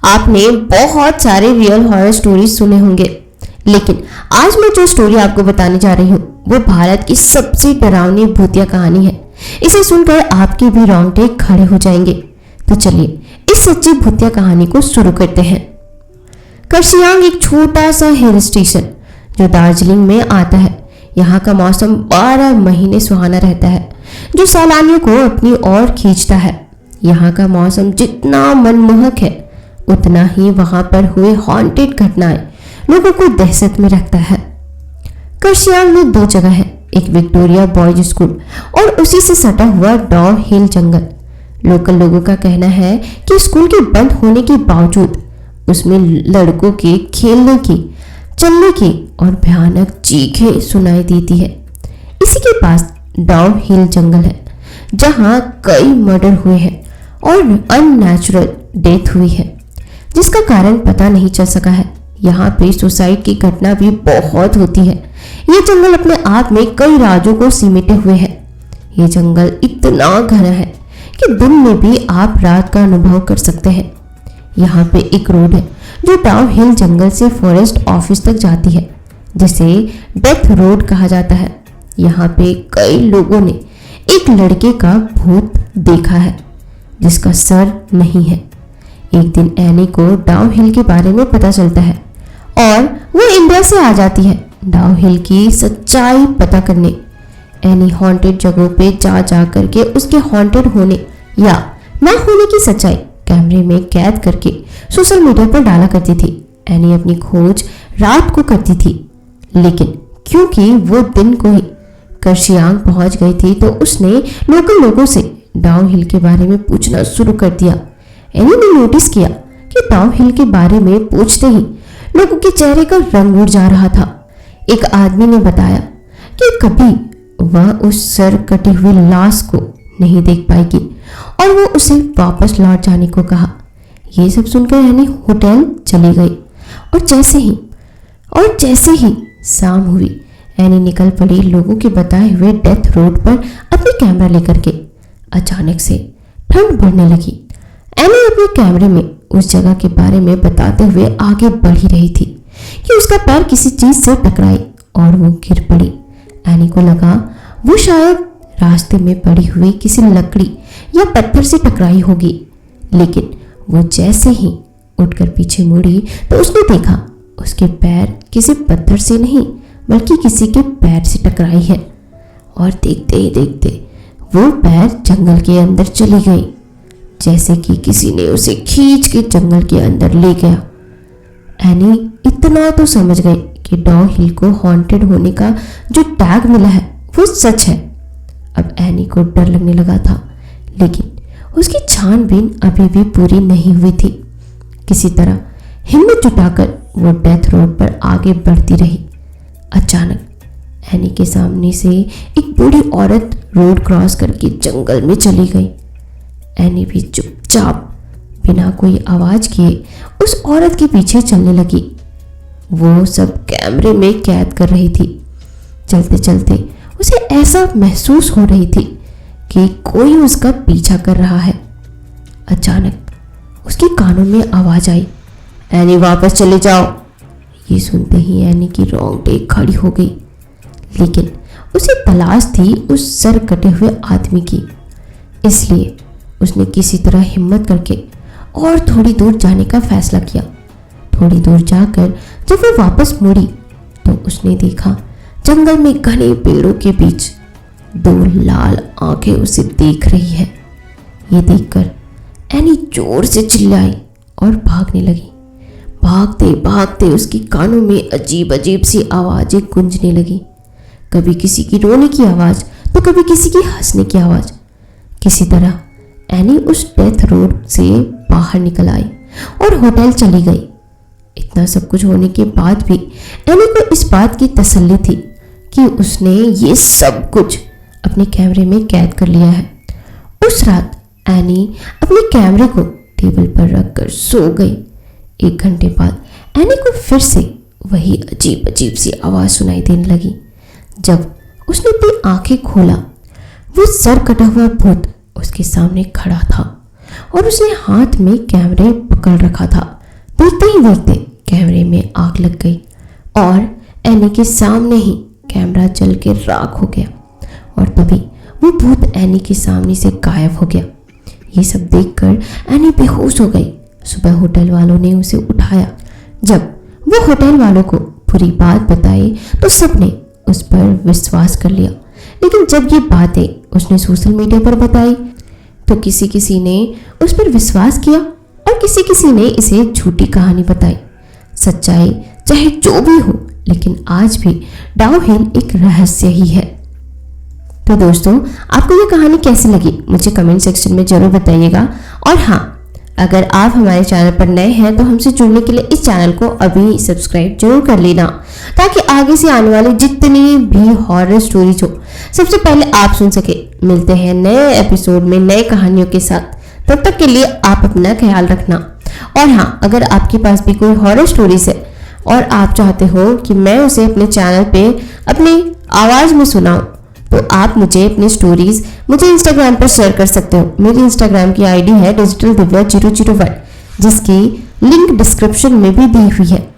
आपने बहुत सारे रियल हॉरर स्टोरीज सुने होंगे, लेकिन आज मैं जो स्टोरी आपको बताने जा रही हूँ वो भारत की सबसे डरावनी भूतिया कहानी है। इसे सुनकर आपके भी रोंगटे खड़े हो जाएंगे। तो चलिए इस सच्ची भूतिया कहानी को शुरू करते हैं। कर्सियांग एक छोटा सा हिल स्टेशन जो दार्जिलिंग में आता है। यहाँ का मौसम 12 महीने सुहाना रहता है, जो सैलानियों को अपनी ओर खींचता है। यहाँ का मौसम जितना मनमोहक है, उतना ही वहां पर हुए हॉन्टेड घटनाएं लोगों को दहशत में रखता है। कर्सियांग में 2 जगह है, एक विक्टोरिया बॉयज स्कूल और उसी से सटा हुआ डॉव हिल जंगल। लोकल लोगों का कहना है कि स्कूल के बंद होने के बावजूद उसमें लड़कों के खेलने की, चलने की और भयानक चीखें सुनाई देती है। इसी के पास डॉव हिल जंगल है, जहां कई मर्डर हुए हैं और अननेचुरल डेथ हुई है, जिसका कारण पता नहीं चल सका है। यहाँ पे सुसाइड की घटना भी बहुत होती है। ये जंगल अपने आप में कई राजों को सिमटे हुए है। ये जंगल इतना घना है कि दिन में भी आप रात का अनुभव कर सकते हैं। यहाँ पे एक रोड है जो डॉव हिल जंगल से फॉरेस्ट ऑफिस तक जाती है, जिसे डेथ रोड कहा जाता है। यहाँ पे कई लोगों ने एक लड़के का भूत देखा है जिसका सर नहीं है। एक दिन एनी को डॉव हिल के बारे में पता चलता है और वो इंडिया से आ जाती है डॉव हिल की सच्चाई पता करने। एनी हॉन्टेड जगहों पे जा करके उसके हॉन्टेड होने या ना होने की सच्चाई कैमरे में कैद करके सोशल मीडिया पर डाला करती थी। एनी अपनी खोज रात को करती थी, लेकिन क्योंकि वो दिन को ही कर्सियांग पहुंच गई थी तो उसने लोकल लोगों से डॉव हिल के बारे में पूछना शुरू कर दिया। एनी ने नोटिस किया कि डॉव हिल के बारे में पूछते ही लोगों के चेहरे का रंग उड़ जा रहा था। एक आदमी ने बताया कि कभी वह उस सर कटी हुई लाश को नहीं देख पाएगी और वो उसे वापस लौट जाने को कहा। ये सब सुनकर एनी होटल चली गई और जैसे ही शाम हुई, एनी निकल पड़ी लोगों के बताए हुए डेथ रोड पर अपनी कैमरा लेकर के। अचानक से ठंड बढ़ने लगी। एनी अपने कैमरे में उस जगह के बारे में बताते हुए आगे बढ़ ही रही थी कि उसका पैर किसी चीज से टकराई और वो गिर पड़ी। एनी को लगा वो शायद रास्ते में पड़ी हुई किसी लकड़ी या पत्थर से टकराई होगी, लेकिन वो जैसे ही उठकर पीछे मुड़ी तो उसने देखा उसके पैर किसी पत्थर से नहीं बल्कि किसी के पैर से टकराई है। और देखते ही देखते वो पैर जंगल के अंदर चली गई, जैसे कि किसी ने उसे खींच के जंगल के अंदर ले गया। एनी इतना तो समझ गई कि डॉव हिल को हॉन्टेड होने का जो टैग मिला है वो सच है। अब एनी को डर लगने लगा था, लेकिन उसकी छानबीन अभी भी पूरी नहीं हुई थी। किसी तरह हिम्मत जुटाकर वो डेथ रोड पर आगे बढ़ती रही। अचानक एनी के सामने से एक बूढ़ी औरत रोड क्रॉस करके जंगल में चली गई। एनी भी चुपचाप बिना कोई आवाज किए उस औरत के पीछे चलने लगी। वो सब कैमरे में कैद कर रही थी। चलते चलते उसे ऐसा महसूस हो रही थी कि कोई उसका पीछा कर रहा है। अचानक उसके कानों में आवाज आई, एनी वापस चले जाओ। ये सुनते ही एनी की रोंगटे खड़ी हो गई, लेकिन उसे तलाश थी उस सर कटे हुए आदमी की। इसलिए उसने किसी तरह हिम्मत करके और थोड़ी दूर जाने का फैसला किया। थोड़ी दूर जाकर जब वो वापस मुड़ी तो उसने देखा जंगल में घने पेड़ों के बीच 2 लाल आंखें उसे देख रही है। ये देखकर एनी जोर से चिल्लाई और भागने लगी। भागते भागते उसकी कानों में अजीब अजीब सी आवाजें गूंजने लगी। कभी किसी की रोने की आवाज तो कभी किसी की हंसने की आवाज। किसी तरह एनी उस डेथ रोड से बाहर निकल आई और होटल चली गई। इतना सब कुछ होने के बाद भी एनी को इस बात की तसल्ली थी कि उसने ये सब कुछ अपने कैमरे में कैद कर लिया है। उस रात एनी अपने कैमरे को टेबल पर रखकर सो गई। 1 घंटे बाद एनी को फिर से वही अजीब अजीब सी आवाज सुनाई देने लगी। जब उसने अपनी आंखें खोला, वो सर कटा हुआ भूत उसके सामने खड़ा था और उसने हाथ में कैमरे पकड़ रखा था। देखते ही देखते कैमरे में आग लग गई और एनी के सामने ही कैमरा जल के राख हो गया और तभी वो भूत एनी के सामने से गायब हो गया। ये सब देखकर एनी बेहोश हो गई। सुबह होटल वालों ने उसे उठाया। जब वो होटल वालों को पूरी बात बताई तो सबने उस पर विश्वास कर लिया, लेकिन जब ये बातें उसने सोशल मीडिया पर बताई तो किसी किसी ने उस पर विश्वास किया और किसी किसी ने इसे झूठी कहानी बताई। सच्चाई चाहे जो भी हो, लेकिन आज भी डाउहिल एक रहस्य ही है। तो दोस्तों, आपको ये कहानी कैसी लगी मुझे कमेंट सेक्शन में जरूर बताइएगा। और हाँ, अगर आप हमारे चैनल पर नए हैं तो हमसे जुड़ने के लिए इस चैनल को अभी सब्सक्राइब जरूर कर लेना, ताकि आगे से आने वाली जितनी भी हॉरर स्टोरीज हो सबसे पहले आप सुन सके। मिलते हैं नए एपिसोड में नए कहानियों के साथ। तब तक के लिए आप अपना ख्याल रखना। और हाँ, अगर आपके पास भी कोई हॉरर स्टोरीज है और आप चाहते हो कि मैं उसे अपने चैनल पे अपनी आवाज़ में सुनाऊं, तो आप मुझे अपनी स्टोरीज मुझे इंस्टाग्राम पर शेयर कर सकते हो। मेरी इंस्टाग्राम की आईडी है digitaldiव्या001, जिसकी लिंक डिस्क्रिप्शन में भी दी हुई है।